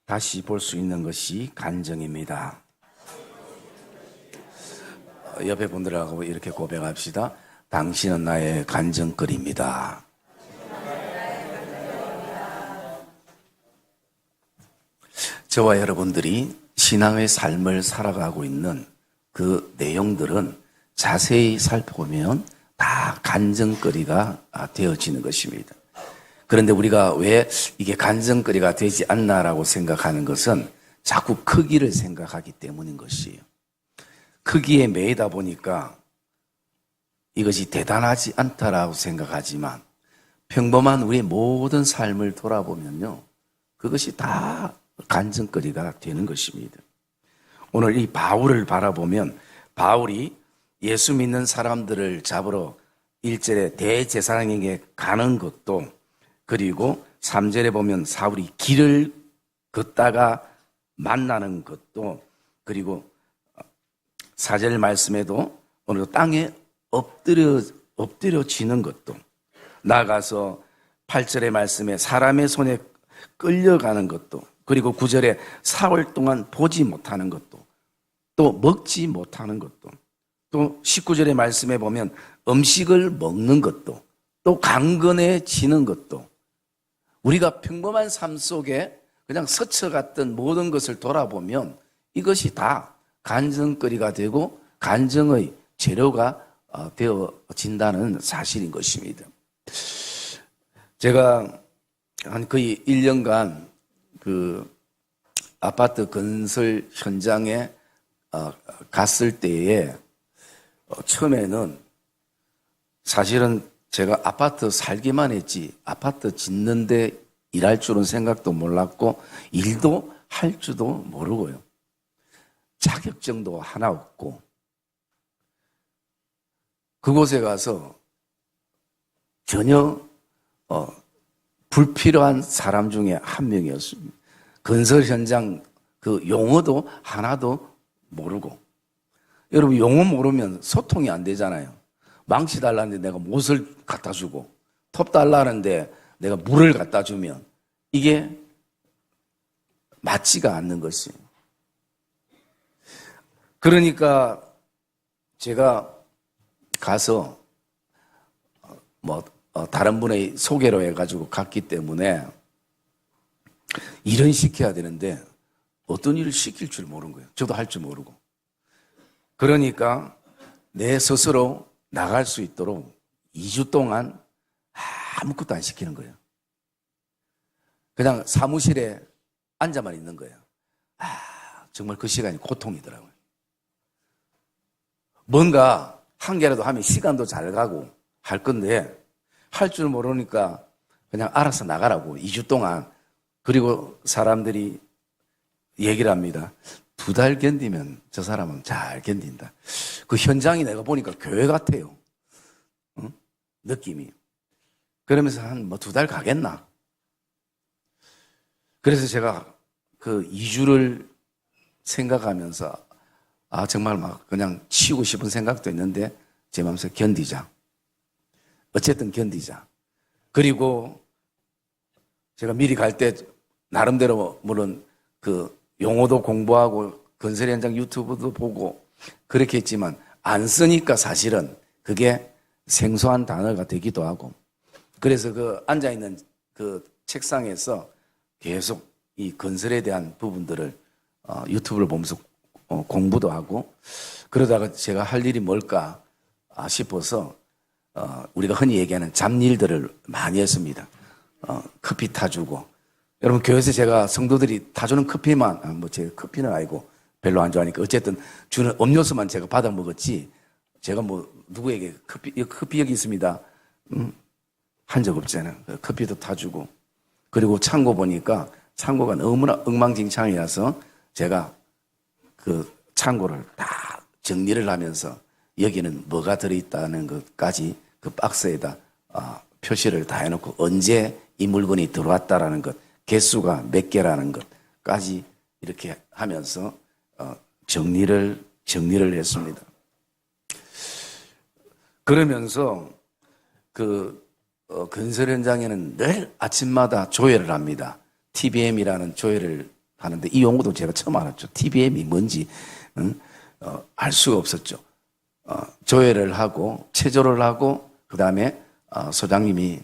다시 볼 수 있는 것이 간증입니다. 옆에 분들하고 이렇게 고백합시다. 당신은 나의 간증거리입니다. 저와 여러분들이 신앙의 삶을 살아가고 있는 그 내용들은 자세히 살펴보면 다 간증거리가 되어지는 것입니다. 그런데 우리가 왜 이게 간증거리가 되지 않나라고 생각하는 것은 자꾸 크기를 생각하기 때문인 것이에요. 크기에 매이다 보니까 이것이 대단하지 않다라고 생각하지만 평범한 우리의 모든 삶을 돌아보면요, 그것이 다 간증거리가 되는 것입니다. 오늘 이 바울을 바라보면 바울이 예수 믿는 사람들을 잡으러 1절에 대제사장에게 가는 것도, 그리고 3절에 보면 사울이 길을 걷다가 만나는 것도, 그리고 4절 말씀에도 오늘 땅에 엎드려지는 것도, 나아가서 8절의 말씀에 사람의 손에 끌려가는 것도, 그리고 9절에 사흘 동안 보지 못하는 것도, 또 먹지 못하는 것도, 또 19절의 말씀에 보면 음식을 먹는 것도, 또 강건해지는 것도, 우리가 평범한 삶 속에 그냥 스쳐갔던 모든 것을 돌아보면 이것이 다 간증거리가 되고 간증의 재료가 되어진다는 사실인 것입니다. 제가 한 거의 1년간 그 아파트 건설 현장에 갔을 때에 처음에는 사실은 제가 아파트 살기만 했지 아파트 짓는데 일할 줄은 생각도 몰랐고 일도 할 줄도 모르고요. 자격증도 하나 없고 그곳에 가서 전혀 불필요한 사람 중에 한 명이었습니다. 건설 현장 그 용어도 하나도 모르고, 여러분 용어 모르면 소통이 안 되잖아요. 망치 달라는데 내가 못을 갖다 주고, 톱 달라는데 내가 물을 갖다 주면 이게 맞지가 않는 것이에요. 그러니까 제가 가서 다른 분의 소개로 해가지고 갔기 때문에 일은 시켜야 되는데 어떤 일을 시킬 줄 모르는 거예요. 저도 할 줄 모르고. 그러니까 내 스스로 나갈 수 있도록 2주 동안 아무것도 안 시키는 거예요. 그냥 사무실에 앉아만 있는 거예요. 정말 그 시간이 고통이더라고요. 뭔가 한 개라도 하면 시간도 잘 가고 할 건데 할 줄 모르니까 그냥 알아서 나가라고 2주 동안. 그리고 사람들이 얘기를 합니다. 2달 견디면 저 사람은 잘 견딘다. 그 현장이 내가 보니까 교회 같아요. 응? 느낌이. 그러면서 한 2달 가겠나? 그래서 제가 그 2주를 생각하면서 정말 막 그냥 치우고 싶은 생각도 있는데 제 마음속에 견디자. 어쨌든 견디자. 그리고 제가 미리 갈 때 나름대로 물론 그 용어도 공부하고 건설 현장 유튜브도 보고 그렇게 했지만 안 쓰니까 사실은 그게 생소한 단어가 되기도 하고, 그래서 그 앉아있는 그 책상에서 계속 이 건설에 대한 부분들을 유튜브를 보면서 공부도 하고, 그러다가 제가 할 일이 뭘까 싶어서 우리가 흔히 얘기하는 잡일들을 많이 했습니다. 커피 타주고, 여러분 교회에서 제가 성도들이 타주는 커피만, 제 커피는 아니고 별로 안 좋아하니까 어쨌든 주는 음료수만 제가 받아 먹었지, 제가 누구에게 커피 여기 있습니다 한 적 없잖아요. 커피도 타주고, 그리고 창고 보니까 창고가 너무나 엉망진창이라서 제가 그 창고를 다 정리를 하면서 여기는 뭐가 들어있다는 것까지 그 박스에다 표시를 다 해놓고 언제 이 물건이 들어왔다라는 것, 개수가 몇 개라는 것까지 이렇게 하면서 정리를 했습니다. 그러면서 그 건설 현장에는 늘 아침마다 조회를 합니다. TBM이라는 조회를 하는데 이 용어도 제가 처음 알았죠. TBM이 뭔지 알 수가 없었죠. 조회를 하고 체조를 하고 그 다음에 소장님이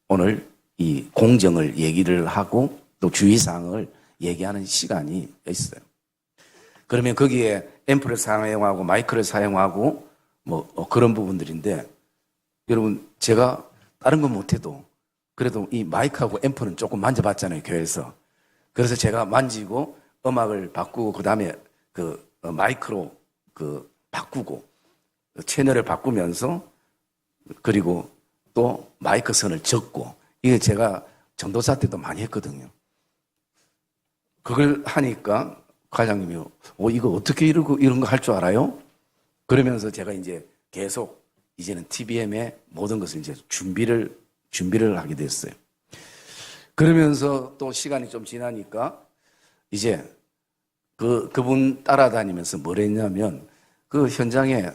오늘 이 공정을 얘기를 하고 또 주의사항을 얘기하는 시간이 있어요. 그러면 거기에 앰프를 사용하고 마이크를 사용하고 뭐 그런 부분들인데 여러분 제가 다른 건 못해도 그래도 이 마이크하고 앰프는 조금 만져봤잖아요, 교회에서. 그래서 제가 만지고 음악을 바꾸고 그 다음에 그 마이크로 그 바꾸고 채널을 바꾸면서 그리고 또 마이크 선을 적고 이게 제가 전도사 때도 많이 했거든요. 그걸 하니까 과장님이 이거 어떻게 이런 거 할 줄 알아요? 그러면서 제가 이제 계속 이제는 TBM의 모든 것을 이제 준비를 하게 됐어요. 그러면서 또 시간이 좀 지나니까 이제 그분 따라다니면서 뭘 했냐면 그 현장에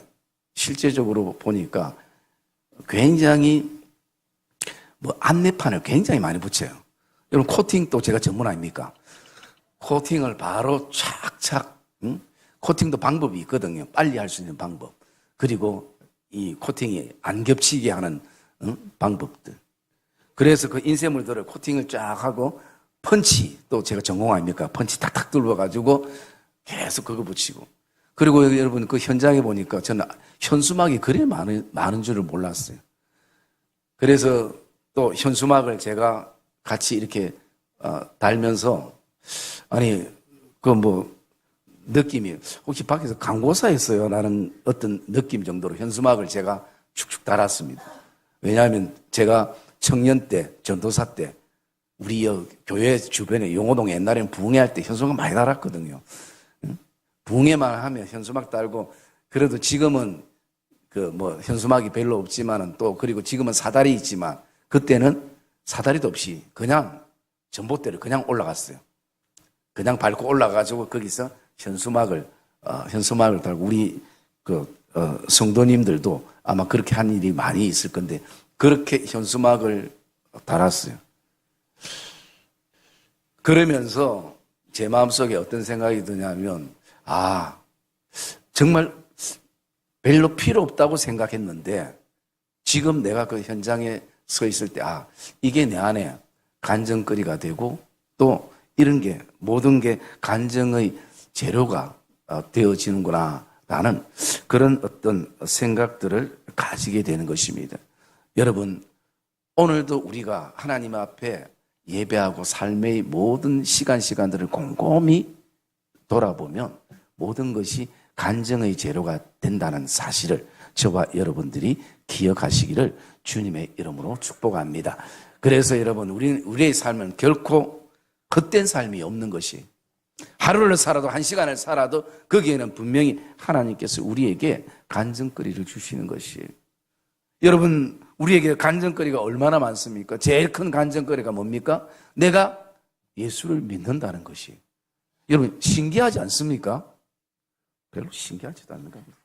실제적으로 보니까 굉장히 안내판을 굉장히 많이 붙여요. 여러분 코팅도 제가 전문 아닙니까? 코팅을 바로 착착, 코팅도 방법이 있거든요. 빨리 할 수 있는 방법. 그리고 이 코팅이 안 겹치게 하는 방법들. 그래서 그 인쇄물들을 코팅을 쫙 하고 펀치, 또 제가 전공 아닙니까? 펀치 탁탁 뚫어가지고 계속 그거 붙이고. 그리고 여러분 그 현장에 보니까 저는 현수막이 그래 많은 줄을 몰랐어요. 그래서 또 현수막을 제가 같이 이렇게 달면서 아니 느낌이 혹시 밖에서 광고사였어요? 라는 어떤 느낌 정도로 현수막을 제가 축축 달았습니다. 왜냐하면 제가 청년 때, 전도사 때 우리 교회 주변에 용호동 옛날에는 부흥회할 때 현수막 많이 달았거든요. 부흥회만 하면 현수막 달고 그래도 지금은 현수막이 별로 없지만은 또 그리고 지금은 사다리 있지만 그때는 사다리도 없이 그냥 전봇대를 그냥 올라갔어요. 그냥 밟고 올라가지고 거기서 현수막을 달고 우리 성도님들도 아마 그렇게 한 일이 많이 있을 건데 그렇게 현수막을 달았어요. 그러면서 제 마음속에 어떤 생각이 드냐면 정말 별로 필요 없다고 생각했는데 지금 내가 그 현장에 서 있을 때 이게 내 안에 간증거리가 되고 또 이런 게 모든 게 간증의 재료가 되어지는구나 라는 그런 어떤 생각들을 가지게 되는 것입니다. 여러분 오늘도 우리가 하나님 앞에 예배하고 삶의 모든 시간들을 곰곰이 돌아보면 모든 것이 간증의 재료가 된다는 사실을 저와 여러분들이 기억하시기를 주님의 이름으로 축복합니다. 그래서 여러분 우리의 삶은 결코 헛된 삶이 없는 것이 하루를 살아도 한 시간을 살아도 거기에는 분명히 하나님께서 우리에게 간증거리를 주시는 것이에요. 여러분 우리에게 간증거리가 얼마나 많습니까? 제일 큰 간증거리가 뭡니까? 내가 예수를 믿는다는 것이. 여러분 신기하지 않습니까? 별로 신기하지도 않는 겁니다.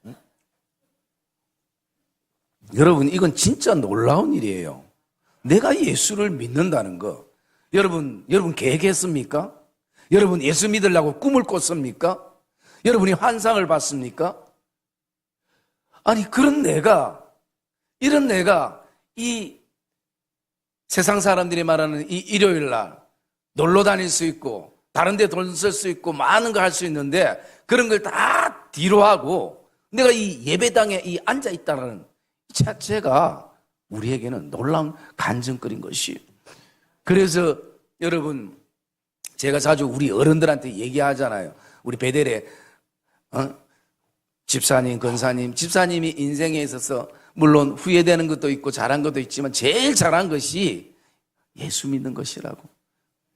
응? 여러분 이건 진짜 놀라운 일이에요. 내가 예수를 믿는다는 거. 여러분 계획했습니까? 여러분 예수 믿으려고 꿈을 꿨습니까? 여러분이 환상을 봤습니까? 아니 이런 내가 이 세상 사람들이 말하는 이 일요일 날 놀러 다닐 수 있고 다른 데 돈 쓸 수 있고 많은 걸 할 수 있는데 그런 걸 다 뒤로 하고 내가 이 예배당에 앉아 있다는 자체가 우리에게는 놀라운 간증거리인 것이에요. 그래서 여러분 제가 자주 우리 어른들한테 얘기하잖아요. 우리 베델에 집사님, 권사님, 집사님이 인생에 있어서 물론 후회되는 것도 있고 잘한 것도 있지만 제일 잘한 것이 예수 믿는 것이라고.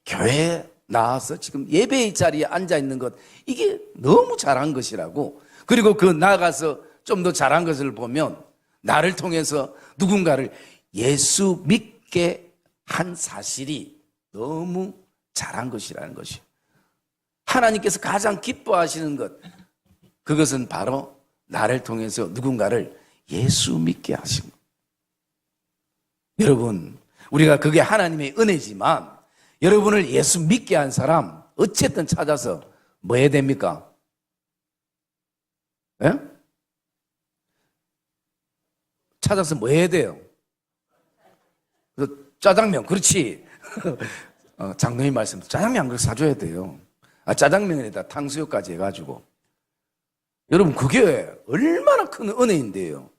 교회에 나와서 지금 예배의 자리에 앉아있는 것, 이게 너무 잘한 것이라고. 그리고 나아가서 좀 더 잘한 것을 보면 나를 통해서 누군가를 예수 믿게 한 사실이 너무 잘한 것이라는 것이. 하나님께서 가장 기뻐하시는 것, 그것은 바로 나를 통해서 누군가를 예수 믿게 하신 것. 여러분, 우리가 그게 하나님의 은혜지만 여러분을 예수 믿게 한 사람 어쨌든 찾아서 뭐 해야 됩니까? 예? 찾아서 뭐 해야 돼요? 짜장면, 그렇지. 장로님 말씀, 짜장면 한 그릇 사줘야 돼요. 짜장면에다 탕수육까지 해가지고. 여러분, 그게 얼마나 큰 은혜인데요.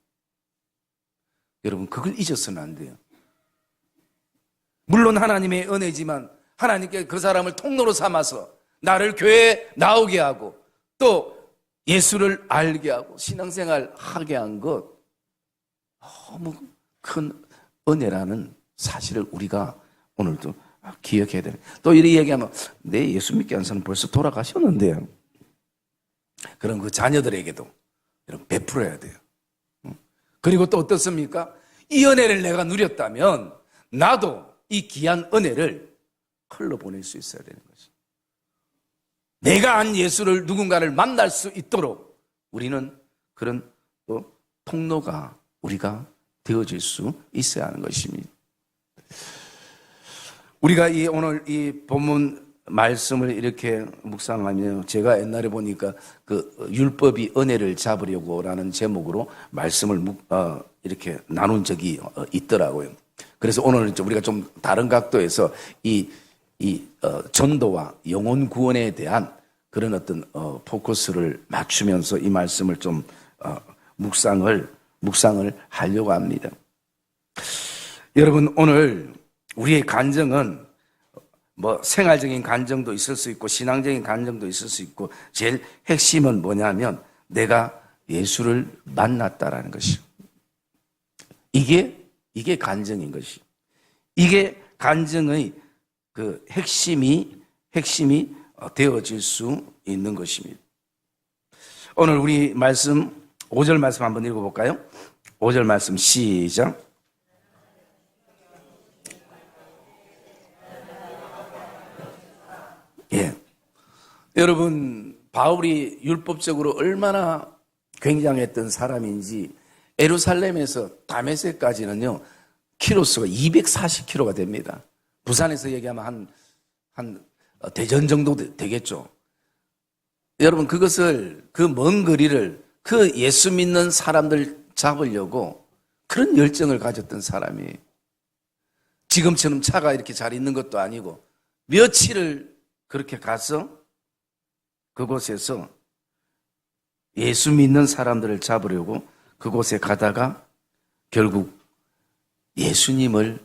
여러분, 그걸 잊어서는 안 돼요. 물론 하나님의 은혜지만 하나님께 그 사람을 통로로 삼아서 나를 교회에 나오게 하고 또 예수를 알게 하고 신앙생활 하게 한 것 너무 큰 은혜라는 사실을 우리가 오늘도 기억해야 돼요. 또 이렇게 얘기하면 내 예수 믿게 한 사람 벌써 돌아가셨는데요. 그런 그 자녀들에게도 이런 베풀어야 돼요. 그리고 또 어떻습니까? 이 은혜를 내가 누렸다면 나도 이 귀한 은혜를 흘러보낼 수 있어야 되는 거죠. 내가 안 예수를 누군가를 만날 수 있도록 우리는 그런 또 통로가 우리가 되어질 수 있어야 하는 것입니다. 우리가 오늘 이 본문 말씀을 이렇게 묵상하면 제가 옛날에 보니까 그 율법이 은혜를 잡으려고라는 제목으로 말씀을 이렇게 나눈 적이 있더라고요. 그래서 오늘 우리가 좀 다른 각도에서 이 전도와 영혼 구원에 대한 그런 어떤 포커스를 맞추면서 이 말씀을 좀 묵상을 하려고 합니다. 여러분, 오늘 우리의 간증은 뭐 생활적인 간증도 있을 수 있고 신앙적인 간증도 있을 수 있고 제일 핵심은 뭐냐면 내가 예수를 만났다라는 것이. 이게 간증인 것이. 이게 간증의 그 핵심이 되어질 수 있는 것입니다. 오늘 우리 말씀 5절 말씀 한번 읽어볼까요? 5절 말씀 시작. 예. 여러분, 바울이 율법적으로 얼마나 굉장했던 사람인지 예루살렘에서 다메섹까지는요, 키로수가 240km가 됩니다. 부산에서 얘기하면 한 대전 정도 되겠죠. 여러분, 그것을, 그 먼 거리를 그 예수 믿는 사람들 잡으려고 그런 열정을 가졌던 사람이 지금처럼 차가 이렇게 잘 있는 것도 아니고 며칠을 그렇게 가서 그곳에서 예수 믿는 사람들을 잡으려고 그곳에 가다가 결국 예수님을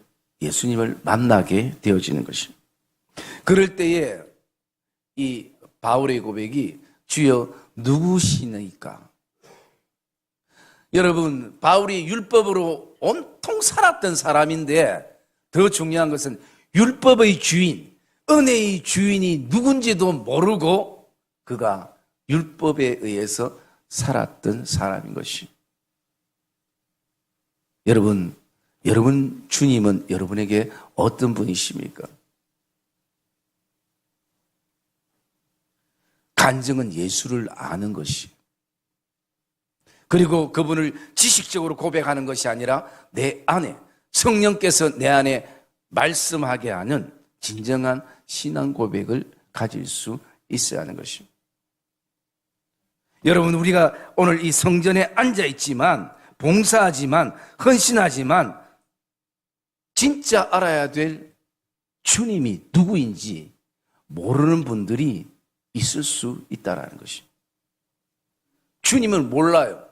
만나게 되어지는 것입니다. 그럴 때에 이 바울의 고백이 주여 누구시니까? 여러분, 바울이 율법으로 온통 살았던 사람인데 더 중요한 것은 율법의 주인, 은혜의 주인이 누군지도 모르고 그가 율법에 의해서 살았던 사람인 것이. 여러분 주님은 여러분에게 어떤 분이십니까? 간증은 예수를 아는 것이. 그리고 그분을 지식적으로 고백하는 것이 아니라 내 안에 성령께서 내 안에 말씀하게 하는 진정한 신앙 고백을 가질 수 있어야 하는 것입니다. 여러분, 우리가 오늘 이 성전에 앉아 있지만 봉사하지만 헌신하지만 진짜 알아야 될 주님이 누구인지 모르는 분들이 있을 수 있다는 것입니다. 주님을 몰라요.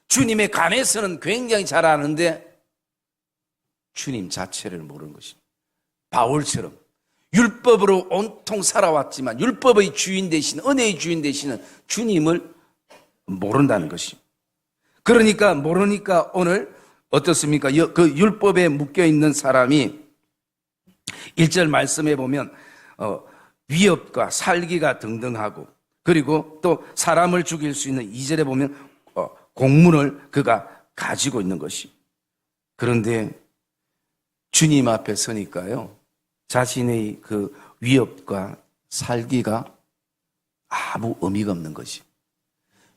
주님에 관해서는 굉장히 잘 아는데 주님 자체를 모르는 것입니다. 바울처럼 율법으로 온통 살아왔지만 율법의 주인 되신, 은혜의 주인 되시는 주님을 모른다는 것입니다. 그러니까 모르니까 오늘 어떻습니까? 그 율법에 묶여있는 사람이 1절 말씀에 보면 위협과 살기가 등등하고, 그리고 또 사람을 죽일 수 있는 2절에 보면 공문을 그가 가지고 있는 것이. 그런데 주님 앞에 서니까요, 자신의 그 위협과 살기가 아무 의미가 없는 것이.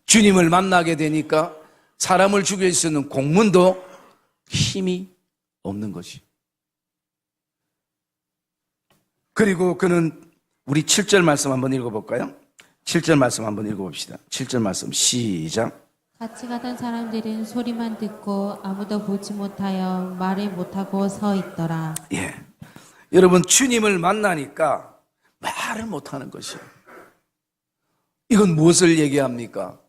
주님을 만나게 되니까 사람을 죽일 수 있는 공문도 힘이 없는 것이. 그리고 그는 우리 7절 말씀 한번 읽어볼까요? 7절 말씀 한번 읽어봅시다. 7절 말씀 시작. 같이 가던 사람들은 소리만 듣고 아무도 보지 못하여 말을 못하고 서 있더라. 예, 여러분 주님을 만나니까 말을 못하는 것이에요. 이건 무엇을 얘기합니까?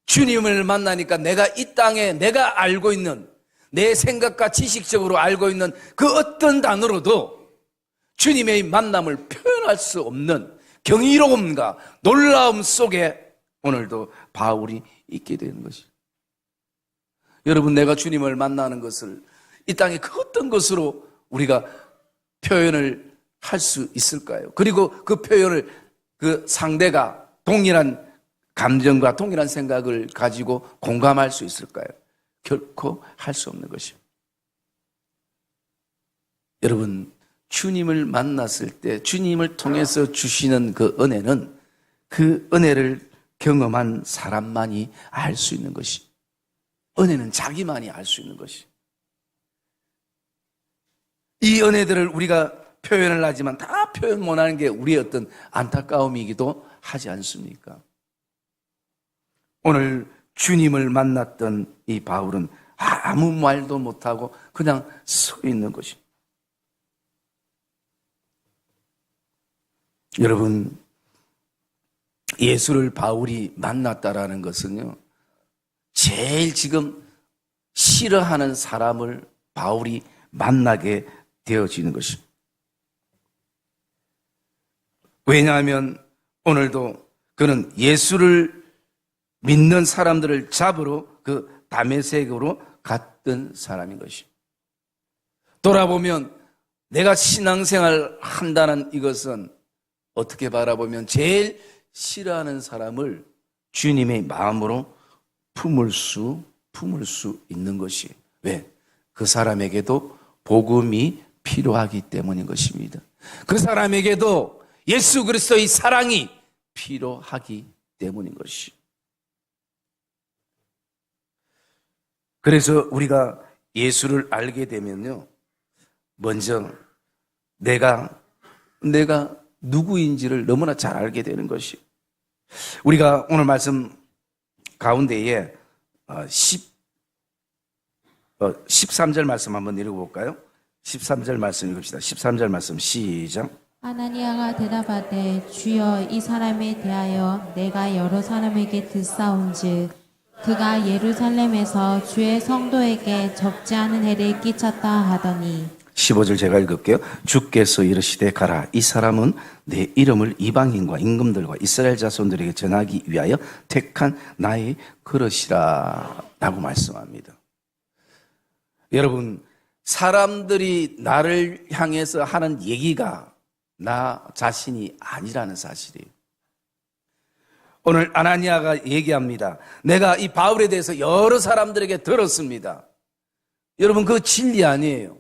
주님을 만나니까 내가 이 땅에 내가 알고 있는 내 생각과 지식적으로 알고 있는 그 어떤 단어로도 주님의 만남을 표현할 수 없는 경이로움과 놀라움 속에 오늘도 바울이 있게 되는 것이죠. 여러분, 내가 주님을 만나는 것을 이 땅에 그 어떤 것으로 우리가 표현을 할 수 있을까요? 그리고 그 표현을 그 상대가 동일한 감정과 동일한 생각을 가지고 공감할 수 있을까요? 결코 할 수 없는 것이죠. 여러분, 주님을 만났을 때 주님을 통해서 주시는 그 은혜는 그 은혜를 경험한 사람만이 알 수 있는 것이, 은혜는 자기만이 알 수 있는 것이. 이 은혜들을 우리가 표현을 하지만 다 표현 못하는 게 우리의 어떤 안타까움이기도 하지 않습니까? 오늘 주님을 만났던 이 바울은 아무 말도 못하고 그냥 서 있는 것이. 여러분, 예수를 바울이 만났다라는 것은요, 제일 지금 싫어하는 사람을 바울이 만나게 되어지는 것입니다. 왜냐하면 오늘도 그는 예수를 믿는 사람들을 잡으러 그 다메섹으로 갔던 사람인 것입니다. 돌아보면 내가 신앙생활 한다는 이것은 어떻게 바라보면 제일 싫어하는 사람을 주님의 마음으로 품을 수 있는 것이. 왜? 그 사람에게도 복음이 필요하기 때문인 것입니다. 그 사람에게도 예수 그리스도의 사랑이 필요하기 때문인 것이. 그래서 우리가 예수를 알게 되면요, 먼저 내가 누구인지를 너무나 잘 알게 되는 것이. 우리가 오늘 말씀 가운데에 13절 말씀 한번 읽어볼까요? 13절 말씀 읽읍시다. 13절 말씀 시작. 아나니아가 대답하되 주여 이 사람에 대하여 내가 여러 사람에게 듣사온즉 그가 예루살렘에서 주의 성도에게 적지 않은 해를 끼쳤다 하더니. 15절 제가 읽을게요. 주께서 이르시되 가라. 이 사람은 내 이름을 이방인과 임금들과 이스라엘 자손들에게 전하기 위하여 택한 나의 그릇이라 라고 말씀합니다. 여러분, 사람들이 나를 향해서 하는 얘기가 나 자신이 아니라는 사실이에요. 오늘 아나니아가 얘기합니다. 내가 이 바울에 대해서 여러 사람들에게 들었습니다. 여러분, 그거 진리 아니에요.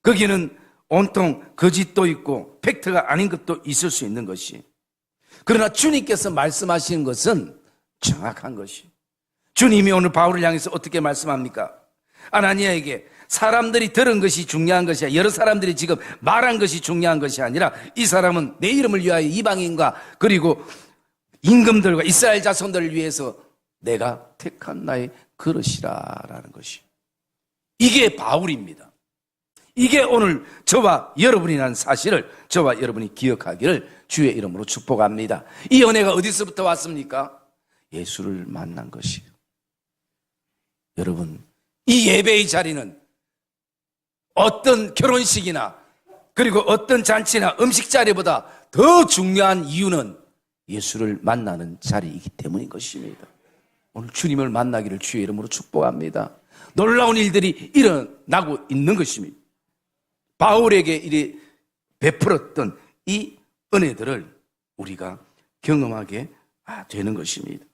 거기는 온통 거짓도 있고 팩트가 아닌 것도 있을 수 있는 것이. 그러나 주님께서 말씀하시는 것은 정확한 것이. 주님이 오늘 바울을 향해서 어떻게 말씀합니까? 아나니아에게 사람들이 들은 것이 중요한 것이 아니라, 여러 사람들이 지금 말한 것이 중요한 것이 아니라, 이 사람은 내 이름을 위하여 이방인과 그리고 임금들과 이스라엘 자손들을 위해서 내가 택한 나의 그릇이라라는 것이. 이게 바울입니다. 이게 오늘 저와 여러분이라는 사실을 저와 여러분이 기억하기를 주의 이름으로 축복합니다. 이 은혜가 어디서부터 왔습니까? 예수를 만난 것이에요. 여러분, 이 예배의 자리는 어떤 결혼식이나 그리고 어떤 잔치나 음식 자리보다 더 중요한 이유는 예수를 만나는 자리이기 때문인 것입니다. 오늘 주님을 만나기를 주의 이름으로 축복합니다. 놀라운 일들이 일어나고 있는 것입니다. 바울에게 이리 베풀었던 이 은혜들을 우리가 경험하게 되는 것입니다.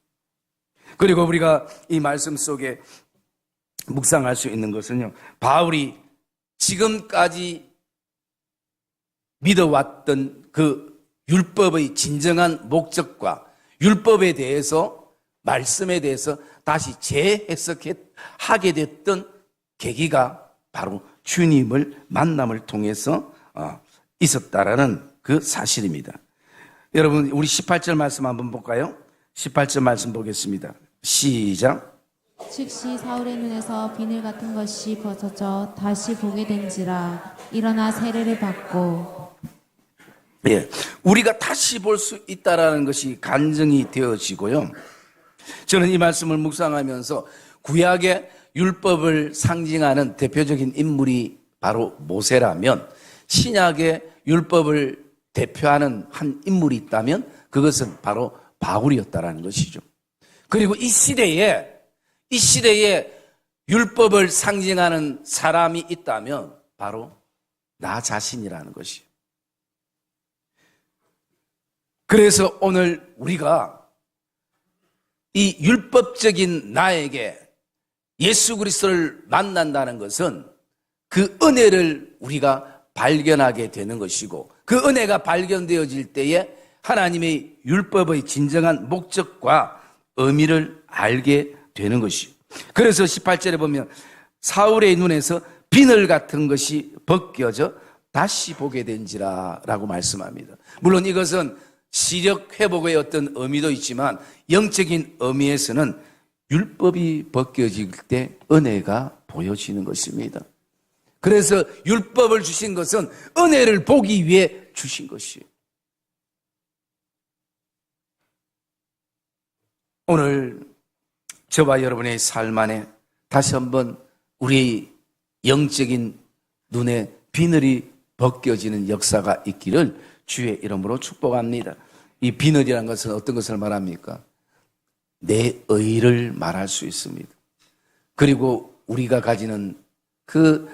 그리고 우리가 이 말씀 속에 묵상할 수 있는 것은요, 바울이 지금까지 믿어왔던 그 율법의 진정한 목적과 율법에 대해서, 말씀에 대해서 다시 재해석하게 됐던 계기가 바로 주님을 만남을 통해서 있었다라는 그 사실입니다. 여러분, 우리 18절 말씀 한번 볼까요? 18절 말씀 보겠습니다. 시작. 즉시 사울의 눈에서 비늘 같은 것이 벗어져 다시 보게 된지라. 일어나 세례를 받고. 예, 우리가 다시 볼 수 있다라는 것이 간증이 되어지고요. 저는 이 말씀을 묵상하면서 구약의 율법을 상징하는 대표적인 인물이 바로 모세라면, 신약의 율법을 대표하는 한 인물이 있다면 그것은 바로 바울이었다라는 것이죠. 그리고 이 시대에 율법을 상징하는 사람이 있다면 바로 나 자신이라는 것이에요. 그래서 오늘 우리가 이 율법적인 나에게 예수 그리스도를 만난다는 것은 그 은혜를 우리가 발견하게 되는 것이고, 그 은혜가 발견되어질 때에 하나님의 율법의 진정한 목적과 의미를 알게 되는 것이요. 그래서 18절에 보면 사울의 눈에서 비늘 같은 것이 벗겨져 다시 보게 된지라 라고 말씀합니다. 물론 이것은 시력 회복의 어떤 의미도 있지만 영적인 의미에서는 율법이 벗겨질 때 은혜가 보여지는 것입니다. 그래서 율법을 주신 것은 은혜를 보기 위해 주신 것이에요. 오늘 저와 여러분의 삶 안에 다시 한번 우리의 영적인 눈에 비늘이 벗겨지는 역사가 있기를 주의 이름으로 축복합니다. 이 비늘이라는 것은 어떤 것을 말합니까? 내 의를 말할 수 있습니다. 그리고 우리가 가지는 그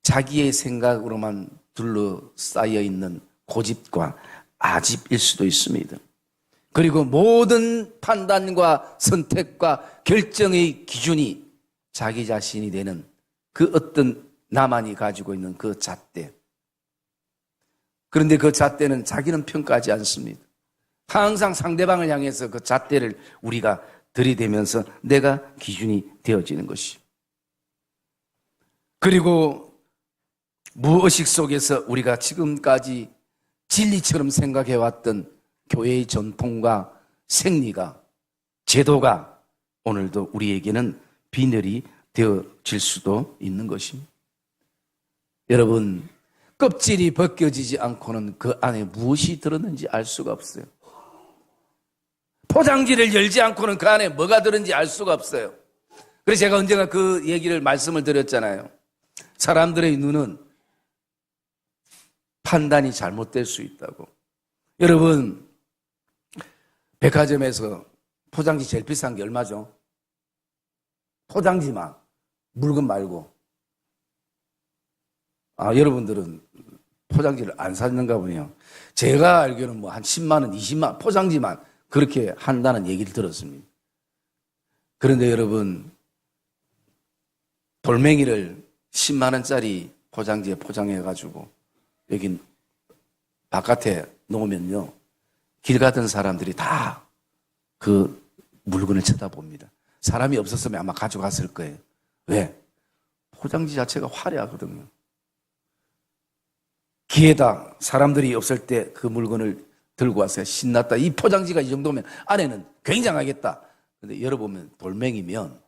자기의 생각으로만 둘러싸여 있는 고집과 아집일 수도 있습니다. 그리고 모든 판단과 선택과 결정의 기준이 자기 자신이 되는 그 어떤 나만이 가지고 있는 그 잣대. 그런데 그 잣대는 자기는 평가하지 않습니다. 항상 상대방을 향해서 그 잣대를 우리가 들이대면서 내가 기준이 되어지는 것이. 그리고 무의식 속에서 우리가 지금까지 진리처럼 생각해왔던 교회의 전통과 생리가, 제도가 오늘도 우리에게는 비늘이 되어질 수도 있는 것입니다. 여러분, 껍질이 벗겨지지 않고는 그 안에 무엇이 들었는지 알 수가 없어요. 포장지를 열지 않고는 그 안에 뭐가 들었는지 알 수가 없어요. 그래서 제가 언젠가 그 얘기를 말씀을 드렸잖아요. 사람들의 눈은 판단이 잘못될 수 있다고. 여러분, 백화점에서 포장지 제일 비싼 게 얼마죠? 포장지만, 물건 말고. 여러분들은 포장지를 안 사는가 보네요. 제가 알기로는 뭐 한 10만 원, 20만 원, 포장지만 그렇게 한다는 얘기를 들었습니다. 그런데 여러분, 돌멩이를 10만 원짜리 포장지에 포장해가지고 여기 바깥에 놓으면요, 길 가던 사람들이 다 그 물건을 쳐다봅니다. 사람이 없었으면 아마 가져갔을 거예요. 왜? 포장지 자체가 화려하거든요. 기회다 사람들이 없을 때 그 물건을 들고 와서 신났다. 이 포장지가 이 정도면 안에는 굉장하겠다. 그런데 열어보면 돌멩이면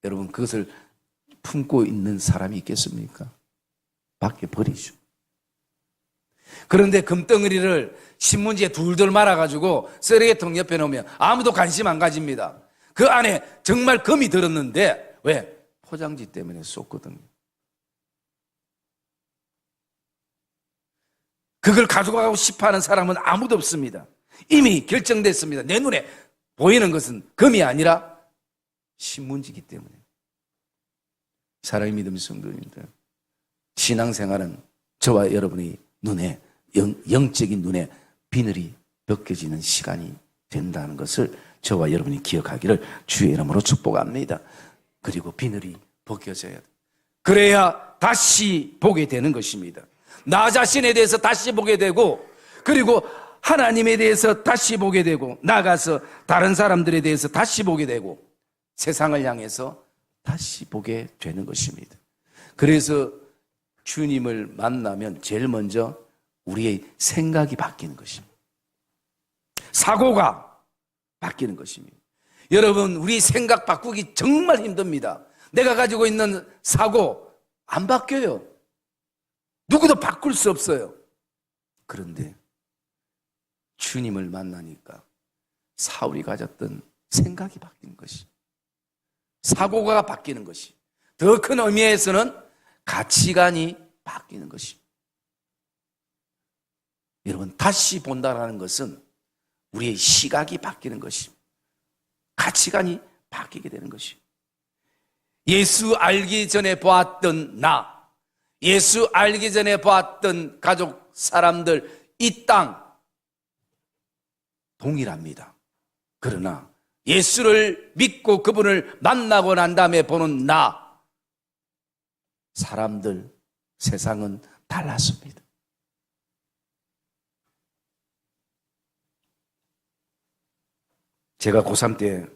여러분 그것을 품고 있는 사람이 있겠습니까? 밖에 버리죠. 그런데 금덩어리를 신문지에 둘둘 말아가지고 쓰레기통 옆에 놓으면 아무도 관심 안 가집니다. 그 안에 정말 금이 들었는데 왜? 포장지 때문에 쏟거든요. 그걸 가져가고 싶어하는 사람은 아무도 없습니다. 이미 결정됐습니다. 내 눈에 보이는 것은 금이 아니라 신문지이기 때문에. 사랑의 믿음의 성도님들, 신앙생활은 저와 여러분의 눈에, 영적인 눈에 비늘이 벗겨지는 시간이 된다는 것을 저와 여러분이 기억하기를 주의 이름으로 축복합니다. 그리고 비늘이 벗겨져야 돼. 그래야 다시 보게 되는 것입니다. 나 자신에 대해서 다시 보게 되고, 그리고 하나님에 대해서 다시 보게 되고, 나가서 다른 사람들에 대해서 다시 보게 되고, 세상을 향해서 다시 보게 되는 것입니다. 그래서 주님을 만나면 제일 먼저 우리의 생각이 바뀌는 것입니다. 사고가 바뀌는 것입니다. 여러분, 우리 생각 바꾸기 정말 힘듭니다. 내가 가지고 있는 사고 안 바뀌어요. 누구도 바꿀 수 없어요. 그런데 주님을 만나니까 사울이 가졌던 생각이 바뀌는 것이, 사고가 바뀌는 것이, 더 큰 의미에서는 가치관이 바뀌는 것이. 여러분, 다시 본다라는 것은 우리의 시각이 바뀌는 것이, 가치관이 바뀌게 되는 것이. 예수 알기 전에 보았던 나, 예수 알기 전에 보았던 가족, 사람들, 이 땅 동일합니다. 그러나 예수를 믿고 그분을 만나고 난 다음에 보는 나, 사람들, 세상은 달랐습니다. 제가 고3 때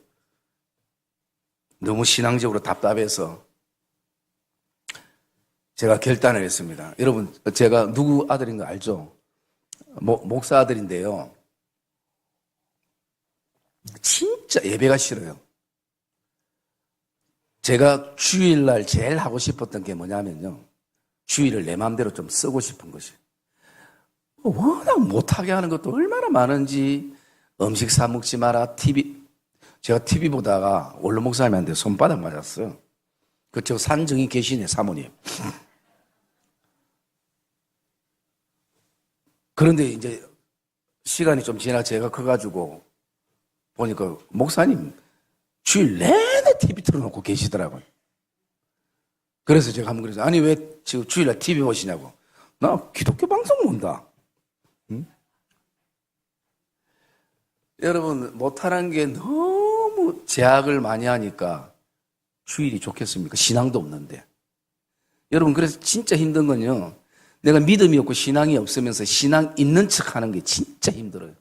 너무 신앙적으로 답답해서 제가 결단을 했습니다. 여러분, 제가 누구 아들인 거 알죠? 목사 아들인데요. 진짜 예배가 싫어요. 제가 주일날 제일 하고 싶었던 게 뭐냐면요, 주일을 내 마음대로 좀 쓰고 싶은 것이, 워낙 못하게 하는 것도 얼마나 많은지. 음식 사 먹지 마라, 제가 TV 보다가 원로 목사님한테 손바닥 맞았어요. 저 산정이 계시네, 사모님. 그런데 이제 시간이 좀 지나 제가 커가지고 보니까 목사님 주일 내내 TV 틀어놓고 계시더라고요. 그래서 제가 한번 그랬어요. 아니, 왜 지금 주일날 TV 보시냐고. 나 기독교 방송 본다. 응? 여러분, 못하는 게 너무 제약을 많이 하니까 주일이 좋겠습니까? 신앙도 없는데. 여러분, 그래서 진짜 힘든 건요, 내가 믿음이 없고 신앙이 없으면서 신앙 있는 척 하는 게 진짜 힘들어요.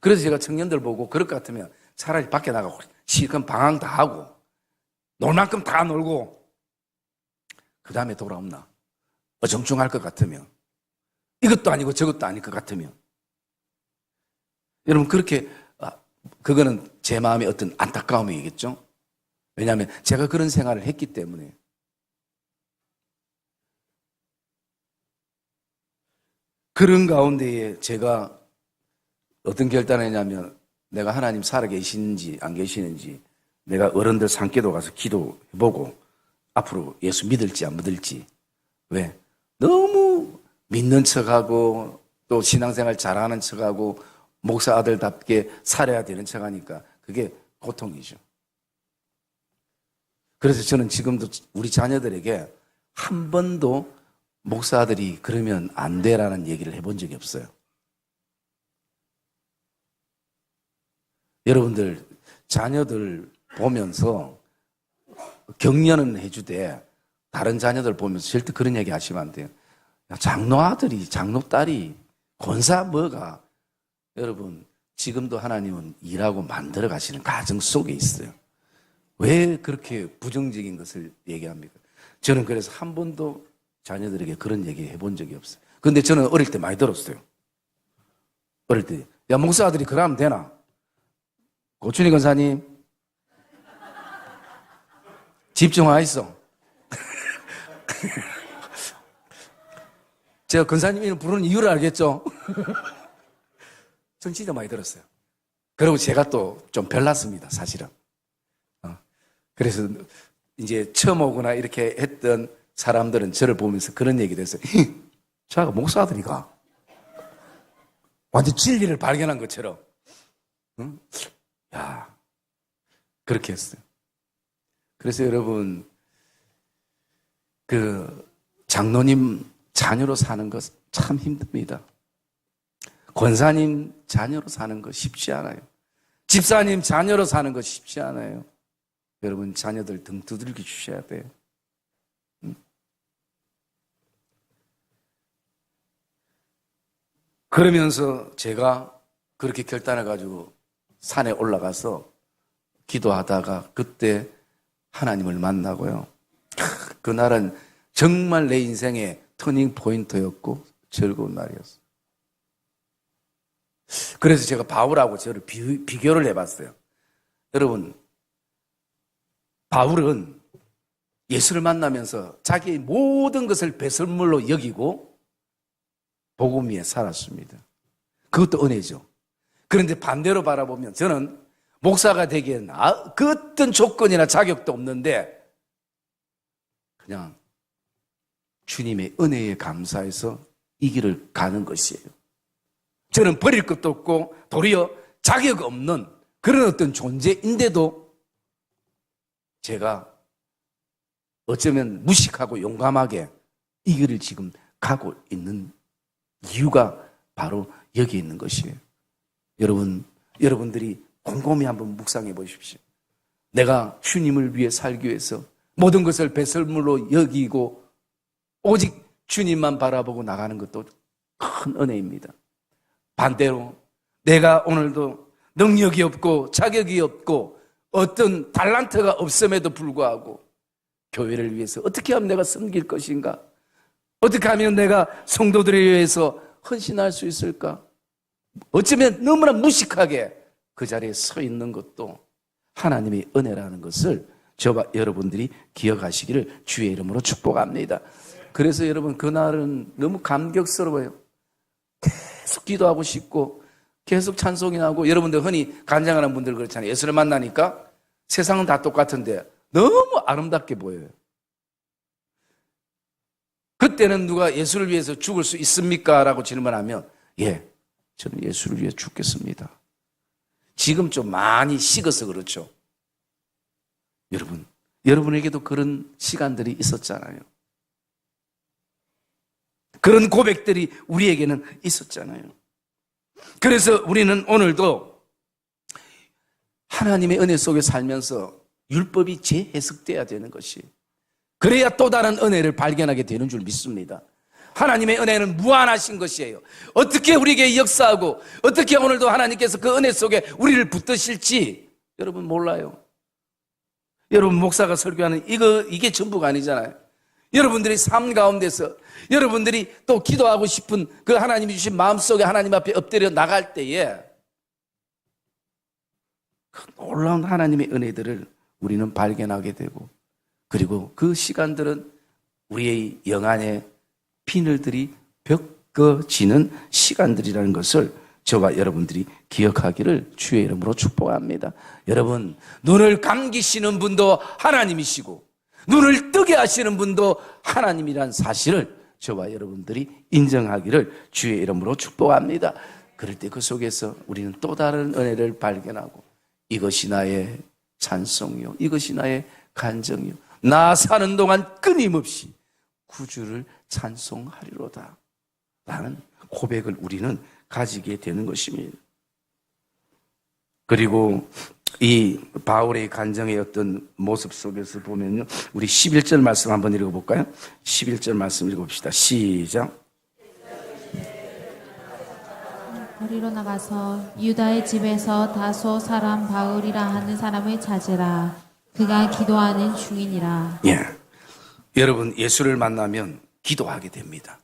그래서 제가 청년들 보고 그럴 것 같으면 차라리 밖에 나가고 실컷 방황 다 하고 놀 만큼 다 놀고 그 다음에 돌아옵나. 어정쩡할 것 같으면, 이것도 아니고 저것도 아닐 것 같으면. 여러분, 그렇게, 그거는 제 마음의 어떤 안타까움이겠죠? 왜냐하면 제가 그런 생활을 했기 때문에. 그런 가운데에 제가 어떤 결단을 했냐면, 내가 하나님 살아계시는지 안 계시는지 내가 어른들 산기도 가서 기도해보고 앞으로 예수 믿을지 안 믿을지. 왜? 너무 믿는 척하고 또 신앙생활 잘하는 척하고 목사 아들답게 살아야 되는 척하니까 그게 고통이죠. 그래서 저는 지금도 우리 자녀들에게 한 번도 목사 아들이 그러면 안 돼라는 얘기를 해본 적이 없어요. 여러분들 자녀들 보면서 격려는 해주되 다른 자녀들 보면서 절대 그런 얘기 하시면 안 돼요. 장로 아들이, 장로 딸이, 권사 뭐가. 여러분, 지금도 하나님은 일하고 만들어 가시는 가정 속에 있어요. 왜 그렇게 부정적인 것을 얘기합니까? 저는 그래서 한 번도 자녀들에게 그런 얘기 해본 적이 없어요. 그런데 저는 어릴 때 많이 들었어요. 어릴 때, 야, 목사 아들이 그러면 되나? 고춘희 권사님, 집중하있어. 제가 권사님 이름 부르는 이유를 알겠죠? 전 진짜 많이 들었어요. 그리고 제가 또 좀 별났습니다, 사실은. 그래서 이제 처음 오거나 이렇게 했던 사람들은 저를 보면서 그런 얘기를 했어요. 자가 목사 아들이가 완전 진리를 발견한 것처럼. 응? 야, 그렇게 했어요. 그래서 여러분, 그 장로님 자녀로 사는 것 참 힘듭니다. 권사님 자녀로 사는 거 쉽지 않아요. 집사님 자녀로 사는 거 쉽지 않아요. 여러분, 자녀들 등 두들겨 주셔야 돼요. 그러면서 제가 그렇게 결단해가지고 산에 올라가서 기도하다가 그때 하나님을 만나고요. 그날은 정말 내 인생에 터닝 포인트였고 즐거운 날이었어요. 그래서 제가 바울하고 저를 비교를 해봤어요. 여러분, 바울은 예수를 만나면서 자기의 모든 것을 배설물로 여기고 복음 위에 살았습니다. 그것도 은혜죠. 그런데 반대로 바라보면 저는 목사가 되기에는 그 어떤 조건이나 자격도 없는데 그냥 주님의 은혜에 감사해서 이 길을 가는 것이에요. 저는 버릴 것도 없고 도리어 자격 없는 그런 어떤 존재인데도 제가 어쩌면 무식하고 용감하게 이 길을 지금 가고 있는 이유가 바로 여기 있는 것이에요. 여러분들이 곰곰이 한번 묵상해 보십시오. 내가 주님을 위해 살기 위해서 모든 것을 배설물로 여기고 오직 주님만 바라보고 나가는 것도 큰 은혜입니다. 반대로 내가 오늘도 능력이 없고 자격이 없고 어떤 달란트가 없음에도 불구하고 교회를 위해서 어떻게 하면 내가 섬길 것인가? 어떻게 하면 내가 성도들을 위해서 헌신할 수 있을까? 어쩌면 너무나 무식하게 그 자리에 서 있는 것도 하나님의 은혜라는 것을 저와 여러분들이 기억하시기를 주의 이름으로 축복합니다. 그래서 여러분 그날은 너무 감격스러워요. 계속 기도하고 싶고 계속 찬송이 나고 여러분들 흔히 간증하는 분들 그렇잖아요. 예수를 만나니까 세상은 다 똑같은데 너무 아름답게 보여요. 그때는 누가 예수를 위해서 죽을 수 있습니까? 라고 질문하면 예, 저는 예수를 위해 죽겠습니다. 지금 좀 많이 식어서 그렇죠. 여러분에게도 그런 시간들이 있었잖아요. 그런 고백들이 우리에게는 있었잖아요. 그래서 우리는 오늘도 하나님의 은혜 속에 살면서 율법이 재해석돼야 되는 것이, 그래야 또 다른 은혜를 발견하게 되는 줄 믿습니다. 하나님의 은혜는 무한하신 것이에요. 어떻게 우리에게 역사하고 어떻게 오늘도 하나님께서 그 은혜 속에 우리를 붙드실지 여러분 몰라요. 여러분 목사가 설교하는 이게 전부가 아니잖아요. 여러분들이 삶 가운데서 여러분들이 또 기도하고 싶은 그 하나님이 주신 마음속에 하나님 앞에 엎드려 나갈 때에 그 놀라운 하나님의 은혜들을 우리는 발견하게 되고, 그리고 그 시간들은 우리의 영안의 비늘들이 벗겨지는 시간들이라는 것을 저와 여러분들이 기억하기를 주의 이름으로 축복합니다. 여러분, 눈을 감기시는 분도 하나님이시고 눈을 뜨게 하시는 분도 하나님이란 사실을 저와 여러분들이 인정하기를 주의 이름으로 축복합니다. 그럴 때 그 속에서 우리는 또 다른 은혜를 발견하고 이것이 나의 찬송이요, 이것이 나의 간정이요, 나 사는 동안 끊임없이 구주를 찬송하리로다 라는 고백을 우리는 가지게 되는 것입니다. 그리고 이 바울의 간정의 어떤 모습 속에서 보면요, 우리 11절 말씀 한번 읽어볼까요? 11절 말씀 읽어봅시다. 시작. 거리로 나가서 유다의 집에서 다소 사람 바울이라 하는 사람을 찾으라. 그가 기도하는 중이니라. 예, 여러분 예수를 만나면 기도하게 됩니다.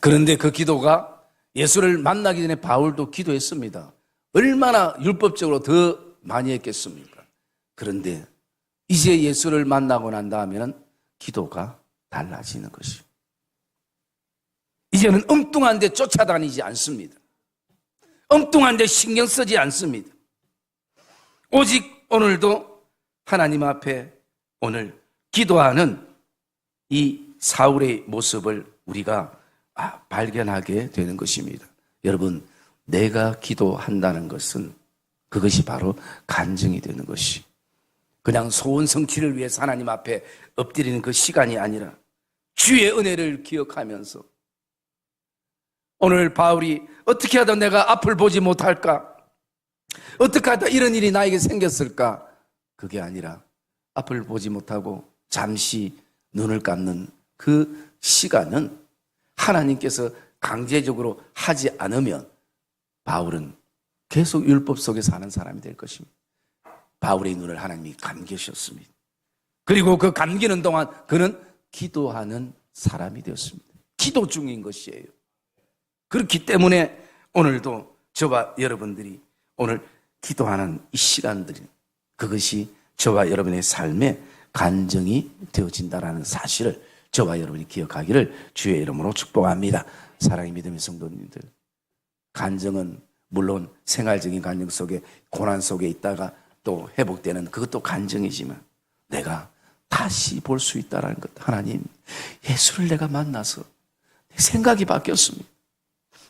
그런데 그 기도가 예수를 만나기 전에 바울도 기도했습니다. 얼마나 율법적으로 더 많이 했겠습니까? 그런데 이제 예수를 만나고 난 다음에는 기도가 달라지는 것이죠. 이제는 엉뚱한 데 쫓아다니지 않습니다. 엉뚱한 데 신경 쓰지 않습니다. 오직 오늘도 하나님 앞에 오늘 기도하는 이 사울의 모습을 우리가 발견하게 되는 것입니다. 여러분, 내가 기도한다는 것은 그것이 바로 간증이 되는 것이, 그냥 소원 성취를 위해서 하나님 앞에 엎드리는 그 시간이 아니라 주의 은혜를 기억하면서 오늘 바울이 어떻게 하다 내가 앞을 보지 못할까? 어떻게 하다 이런 일이 나에게 생겼을까? 그게 아니라 앞을 보지 못하고 잠시 눈을 감는 그 시간은 하나님께서 강제적으로 하지 않으면 바울은 계속 율법 속에 사는 사람이 될 것입니다. 바울의 눈을 하나님이 감기셨습니다. 그리고 그 감기는 동안 그는 기도하는 사람이 되었습니다. 기도 중인 것이에요. 그렇기 때문에 오늘도 저와 여러분들이 오늘 기도하는 이 시간들이 그것이 저와 여러분의 삶에 간증이 되어진다라는 사실을 저와 여러분이 기억하기를 주의 이름으로 축복합니다. 사랑의 믿음의 성도님들, 간증은 물론 생활적인 간증 속에 고난 속에 있다가 또 회복되는 그것도 간증이지만 내가 다시 볼 수 있다는 것. 하나님, 예수를 내가 만나서 내 생각이 바뀌었습니다.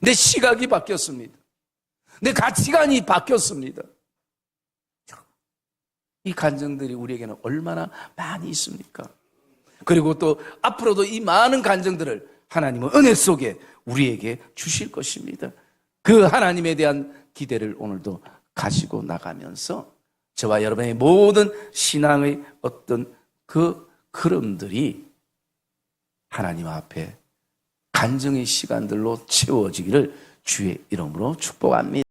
내 시각이 바뀌었습니다. 내 가치관이 바뀌었습니다. 이 간증들이 우리에게는 얼마나 많이 있습니까? 그리고 또 앞으로도 이 많은 간증들을 하나님은 은혜 속에 우리에게 주실 것입니다. 그 하나님에 대한 기대를 오늘도 가지고 나가면서 저와 여러분의 모든 신앙의 어떤 그 흐름들이 하나님 앞에 간증의 시간들로 채워지기를 주의 이름으로 축복합니다.